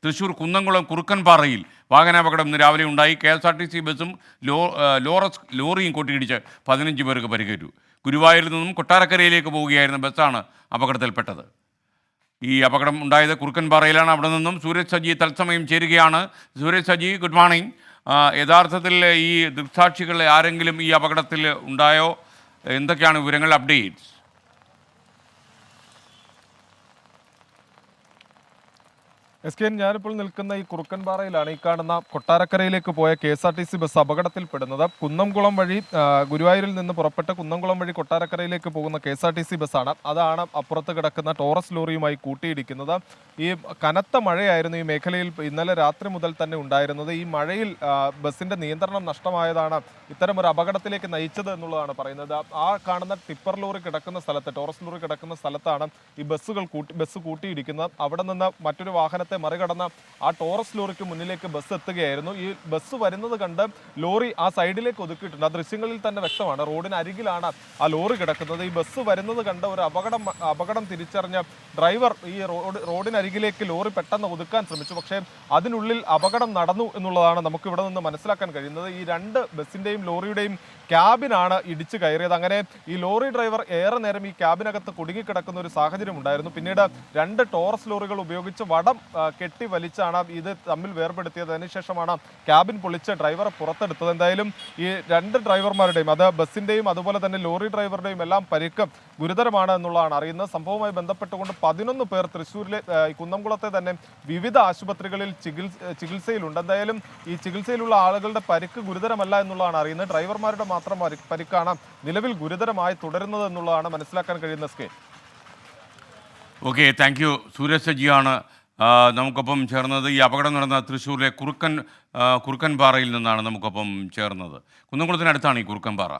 തൃശ്ശൂർ കുന്നംകുളം കുറുക്കൻപാറയിൽ വാഹനാപകടം ഇന്ന് രാവിലെ ഉണ്ടായി. KSRTC ബസ്സും ലോറിയും കൂട്ടിയിടിച്ച് 15 പേർക്ക് പരിക്കേറ്റു. ഗുരുവായൂരിൽ നിന്നും കൊട്ടാരക്കരയിലേക്ക് പോവുകയായിരുന്ന ബസ്സാണ് അപകടത്തിൽപ്പെട്ടത്. ഈ അപകടം ഉണ്ടായത് കുറുക്കൻപാറയിലാണ്. അവിടെ നിന്നും സൂരജ് സജി തത്സമയം ചേരുകയാണ്. Suraj Saji, good morning. യഥാർത്ഥത്തിൽ ഈ ദൃക്സാക്ഷികൾ ആരെങ്കിലും ഈ അപകടത്തിൽ ഉണ്ടായോ? എന്തൊക്കെയാണ് വിവരങ്ങൾ, അപ്ഡേറ്റ്സ്? ഞാനിപ്പോൾ നിൽക്കുന്ന ഈ കുറുക്കൻപാറയിലാണ്. ഈ കാണുന്ന കൊട്ടാരക്കരയിലേക്ക് പോയ KSRTC ബസ് അപകടത്തിൽപ്പെടുന്നത്. കുന്നംകുളം വഴി ഗുരുവായൂരിൽ നിന്ന് പുറപ്പെട്ട് കുന്നംകുളം വഴി കൊട്ടാരക്കരയിലേക്ക് പോകുന്ന KSRTC ബസ്സാണ്. അതാണ് അപ്പുറത്ത് കിടക്കുന്ന ടോറസ് ലോറിയുമായി കൂട്ടിയിടിക്കുന്നത്. ഈ കനത്ത മഴയായിരുന്നു ഈ മേഖലയിൽ ഇന്നലെ രാത്രി മുതൽ തന്നെ ഉണ്ടായിരുന്നത്. ഈ മഴയിൽ ബസ്സിന്റെ നിയന്ത്രണം നഷ്ടമായതാണ് ഇത്തരമൊരു അപകടത്തിലേക്ക് നയിച്ചത് എന്നുള്ളതാണ് പറയുന്നത്. ആ കാണുന്ന ടിപ്പർ ലോറി കിടക്കുന്ന സ്ഥലത്ത്, ടോറസ് ലോറി കിടക്കുന്ന സ്ഥലത്താണ് ഈ ബസ് കൂട്ടിയിടിക്കുന്നത്. അവിടെ നിന്ന് മറ്റൊരു വാഹനത്തെ മറികടന്ന ആ ടോറസ് ലോറിക്ക് മുന്നിലേക്ക് ബസ് എത്തുകയായിരുന്നു. ഈ ബസ് വരുന്നത് കണ്ട് ലോറി ആ സൈഡിലേക്ക് ഒതുക്കിയിട്ടുണ്ട്. ആ ദൃശ്യങ്ങളിൽ തന്നെ വ്യക്തമാണ്. റോഡിന് അരികിലാണ് ആ ലോറി കിടക്കുന്നത്. ഈ ബസ് വരുന്നത് കണ്ട് ഒരു അപകടം തിരിച്ചറിഞ്ഞ ഡ്രൈവർ ഈ റോഡിനരികിലേക്ക് ലോറി പെട്ടെന്ന് ഒതുക്കാൻ ശ്രമിച്ചു. പക്ഷേ അതിനുള്ളിൽ അപകടം നടന്നു എന്നുള്ളതാണ് നമുക്ക് ഇവിടെ നിന്ന് മനസ്സിലാക്കാൻ കഴിയുന്നത്. ഈ രണ്ട് ബസ്സിന്റെയും ലോറിയുടെയും ക്യാബിനാണ് ഇടിച്ചു കയറിയത്. അങ്ങനെ ഈ ലോറി ഡ്രൈവർ ഏറെ നേരം ഈ ക്യാബിനകത്ത് കുടുങ്ങിക്കിടക്കുന്ന ഒരു സാഹചര്യം ഉണ്ടായിരുന്നു. പിന്നീട് രണ്ട് ടോറസ് ലോറികൾ ഉപയോഗിച്ച് വടം കെട്ടി വലിച്ചാണ് ഇത് തമ്മിൽ വേർപെടുത്തിയത്. അതിനുശേഷമാണ് ക്യാബിൻ പൊളിച്ച് ഡ്രൈവറെ പുറത്തെടുത്തത്. എന്തായാലും ഈ രണ്ട് ഡ്രൈവർമാരുടെയും, അത് ബസ്സിന്റെയും അതുപോലെ തന്നെ ലോറി ഡ്രൈവറുടെയും എല്ലാം പരിക്ക് ഗുരുതരമാണ് എന്നുള്ളതാണ് അറിയുന്നത്. സംഭവവുമായി ബന്ധപ്പെട്ടുകൊണ്ട് 11 പേർ തൃശ്ശൂരിലെ കുന്നംകുളത്തെ തന്നെ വിവിധ ആശുപത്രികളിൽ ചികിത്സയിലുണ്ട്. എന്തായാലും ഈ ചികിത്സയിലുള്ള ആളുകളുടെ പരിക്ക് ഗുരുതരമല്ല എന്നുള്ളതാണ് അറിയുന്നത്. ഡ്രൈവർമാരുടെ മാത്രം പരിക്കാണ് നിലവിൽ ഗുരുതരമായി തുടരുന്നത് എന്നുള്ളതാണ് മനസ്സിലാക്കാൻ കഴിയുന്ന സ്കേ. Okay, thank you. സൂരജ് സജിയാണ് നമുക്കൊപ്പം ചേർന്നത്. ഈ അപകടം നടന്ന തൃശ്ശൂരിലെ കുറുക്കൻപാറയിൽ നിന്നാണ് നമുക്കൊപ്പം ചേർന്നത്. കുന്നംകുളത്തിനടുത്താണ് ഈ കുറുക്കൻപാറ.